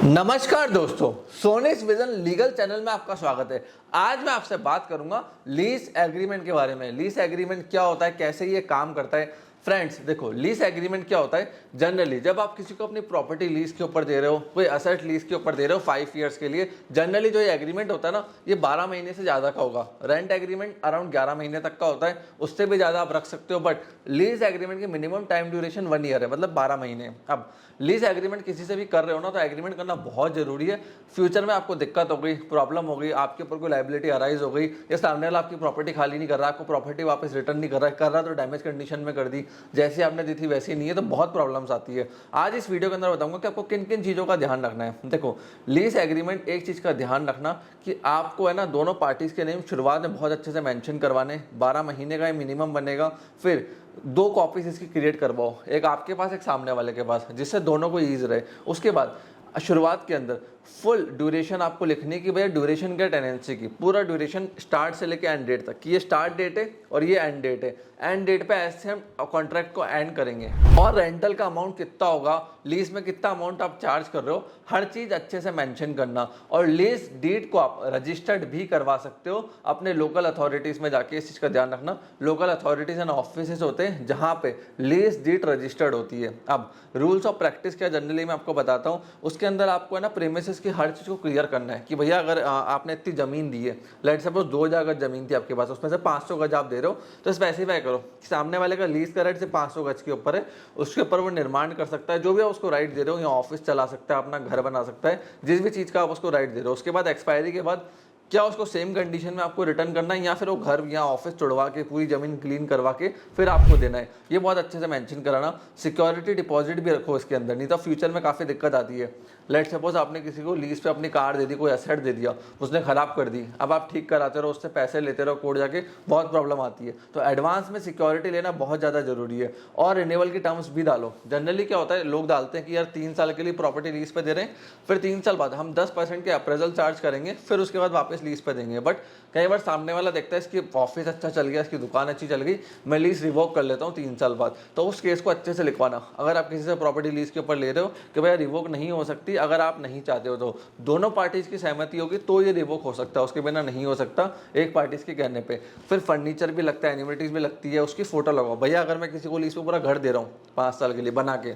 नमस्कार दोस्तों, Sonis vision legal channel में आपका स्वागत है। आज मैं आपसे बात करूंगा लीज एग्रीमेंट के बारे में। लीज एग्रीमेंट क्या होता है, कैसे ये काम करता है। फ्रेंड्स देखो, लीज एग्रीमेंट क्या होता है। जनरली जब आप किसी को अपनी प्रॉपर्टी लीज के ऊपर दे रहे हो, कोई असेट लीज के ऊपर दे रहे हो 5 ईयर्स के लिए, जनरली जो ये एग्रीमेंट होता है ना, ये 12 महीने से ज़्यादा का होगा। रेंट एग्रीमेंट अराउंड 11 महीने तक का होता है, उससे भी ज़्यादा आप रख सकते हो। बट लीज एग्रीमेंट की मिनिमम टाइम ड्यूरेशन 1 ईयर है, मतलब 12 महीने। अब लीज एग्रीमेंट किसी से भी कर रहे हो ना, तो एग्रीमेंट करना बहुत जरूरी है। फ्यूचर में आपको दिक्कत हो गई, प्रॉब्लम हो गई, आपके ऊपर कोई लाइबिलिटी अराइज हो गई, या सामने वाला आपकी प्रॉपर्टी खाली नहीं कर रहा, आपको प्रॉपर्टी वापस रिटर्न नहीं कर रहा तो डैमेज कंडीशन में कर दी, जैसी आपने दी थी वैसी नहीं है, तो बहुत प्रॉब्लम्स आती है। आज इस वीडियो के अंदर बताऊंगा कि आपको किन किन चीज़ों का ध्यान रखना है। देखो, लीज एग्रीमेंट एक चीज़ का ध्यान रखना कि आपको है ना, दोनों पार्टीज के नेम शुरुआत में बहुत अच्छे से मेंशन करवाने। 12 महीने का मिनिमम बनेगा। फिर 2 कॉपीज इसकी क्रिएट करवाओ, एक आपके पास एक सामने वाले के पास, जिससे दोनों को ईज रहे। उसके बाद शुरुआत के अंदर फुल ड्यूरेशन आपको लिखनी कि भैया ड्यूरेशन क्या, टेनेंसी की पूरा ड्यूरेशन स्टार्ट से लेके एंड डेट तक, कि ये स्टार्ट डेट है और ये एंड डेट है। एंड डेट पे ऐसे हम कॉन्ट्रैक्ट को एंड करेंगे। और रेंटल का अमाउंट कितना होगा, लीज में कितना अमाउंट आप चार्ज कर रहे हो, हर चीज़ अच्छे से मेंशन करना। और लीज डीड को आप रजिस्टर्ड भी करवा सकते हो अपने लोकल अथॉरिटीज़ में जाके। इस चीज़ का ध्यान रखना, लोकल अथॉरिटीज़ एंड ऑफिस होते हैं जहाँ पे लीज डीड रजिस्टर्ड होती है। अब रूल्स ऑफ प्रैक्टिस क्या जनरली मैं आपको बताता हूँ। उसके अंदर आपको है ना, प्रीमिसेस की हर चीज़ को क्लियर करना है कि भैया अगर आपने इतनी ज़मीन दी है, लेट सपोज 2000 गज ज़मीन थी आपके पास, उसमें से 500 गज आप दे रहे हो, तो स्पेसिफाई करो कि सामने वाले का लीज का राइट से 500 गज के ऊपर है, उसके ऊपर वो निर्माण कर सकता है, जो भी आप उसको राइट दे रहे हो, या ऑफिस चला सकता है, अपना घर बना सकता है, जिस भी चीज़ का आप उसको राइट दे रहे हो। उसके बाद एक्सपायरी के बाद क्या उसको सेम कंडीशन में आपको रिटर्न करना है, या फिर वो घर या ऑफिस तोड़वा के पूरी जमीन क्लीन करवा के फिर आपको देना है, ये बहुत अच्छे से मेंशन कराना। सिक्योरिटी डिपॉजिट भी रखो इसके अंदर, नहीं तो फ्यूचर में काफ़ी दिक्कत आती है। लेट सपोज आपने किसी को लीज पे अपनी कार दे दी, कोई एसेट दे दिया, उसने खराब कर दी, अब आप ठीक कराते रहो, उससे पैसे लेते रहो, कोर्ट जाके, बहुत प्रॉब्लम आती है। तो एडवांस में सिक्योरिटी लेना बहुत ज़्यादा जरूरी है। और रिन्यूअल की टर्म्स भी डालो। जनरली क्या होता है, लोग डालते हैं कि यार 3 साल के लिए प्रॉपर्टी लीज पे दे रहे हैं, फिर 3 साल बाद हम 10% के अप्रेजल चार्ज करेंगे, फिर उसके बाद वापस लीज पे देंगे। बट कई बार सामने वाला देखता है इसकी ऑफिस अच्छा चल गया, इसकी दुकान अच्छी चल गई, मैं लीज रिवोक कर लेता हूँ 3 साल बाद, तो उस केस को अच्छे से लिखवाना। अगर आप किसी से प्रॉपर्टी लीज के ऊपर ले रहे हो कि भैया रिवोक नहीं हो सकती, अगर आप नहीं चाहते हो तो दोनों पार्टीज की सहमति होगी तो ये रिवोक हो सकता है, उसके बिना नहीं हो सकता एक पार्टीज के कहने पे। फिर फर्नीचर भी लगता है, एनिमिटीज भी लगती है, उसकी फोटो लगाओ। भैया अगर मैं किसी को लीज पे पूरा घर दे रहा हूँ 5 साल के लिए बना के,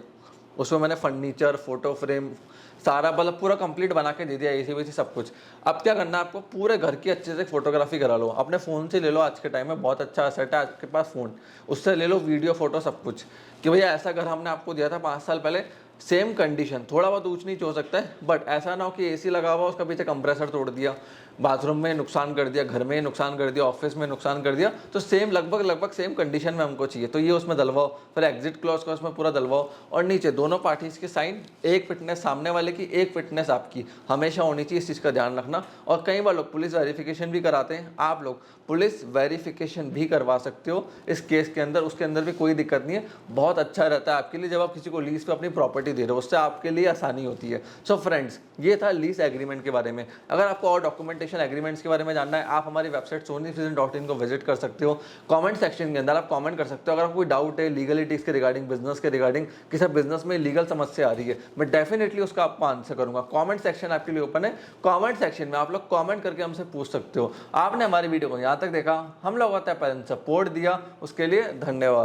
उसमें मैंने फर्नीचर, फोटो फ्रेम, सारा मतलब पूरा कंप्लीट बना के दे दिया, एसी वेसी सब कुछ। अब क्या करना है आपको, पूरे घर की अच्छे से फोटोग्राफी करा लो, अपने फ़ोन से ले लो। आज के टाइम में बहुत अच्छा सेट है आपके पास फ़ोन, उससे ले लो वीडियो फोटो सब कुछ, कि भैया ऐसा घर हमने आपको दिया था 5 साल पहले, सेम कंडीशन, थोड़ा बहुत ऊंच नीच हो सकता है, बट ऐसा ना हो कि एसी लगा हुआ उसका पीछे कंप्रेसर तोड़ दिया, बाथरूम में नुकसान कर दिया, घर में नुकसान कर दिया, ऑफिस में नुकसान कर दिया। तो सेम लगभग सेम कंडीशन में हमको चाहिए, तो ये उसमें डलवाओ। फिर एग्जिट क्लॉज का उसमें पूरा डलवाओ। और नीचे दोनों पार्टीज के साइन, एक फिटनेस सामने वाले की, एक फिटनेस आपकी, हमेशा होनी चाहिए। इस चीज़ का ध्यान रखना। और कई बार लोग पुलिस वेरिफिकेशन भी कराते हैं, आप लोग पुलिस वेरिफिकेशन भी करवा सकते हो इस केस के अंदर, उसके अंदर भी कोई दिक्कत नहीं है। बहुत अच्छा रहता है आपके लिए जब आप किसी को लीज पे अपनी प्रॉपर्टी दे रहे हो, उससे आपके लिए आसानी होती है। सो फ्रेंड्स, ये था लीज एग्रीमेंट के बारे में। अगर आपको और डॉक्यूमेंटेशन एग्रीमेंट्स के बारे में जानना है, आप हमारी वेबसाइट sonisvision.in को विजिट कर सकते हो। कमेंट सेक्शन के अंदर आप कमेंट कर सकते हो। अगर आपको कोई डाउट है लीगलिटीज के रिगार्डिंग, बिजनेस के रिगार्डिंग, किसी बिजनेस में लीगल समस्या आ रही है, मैं डेफिनेटली उसका आपको आंसर करूंगा। कमेंट सेक्शन आपके लिए ओपन है, कमेंट सेक्शन में आप लोग कमेंट करके हमसे पूछ सकते हो। आपने हमारी वीडियो को यहाँ तक देखा, हम लोग होता है सपोर्ट दिया, उसके लिए धन्यवाद।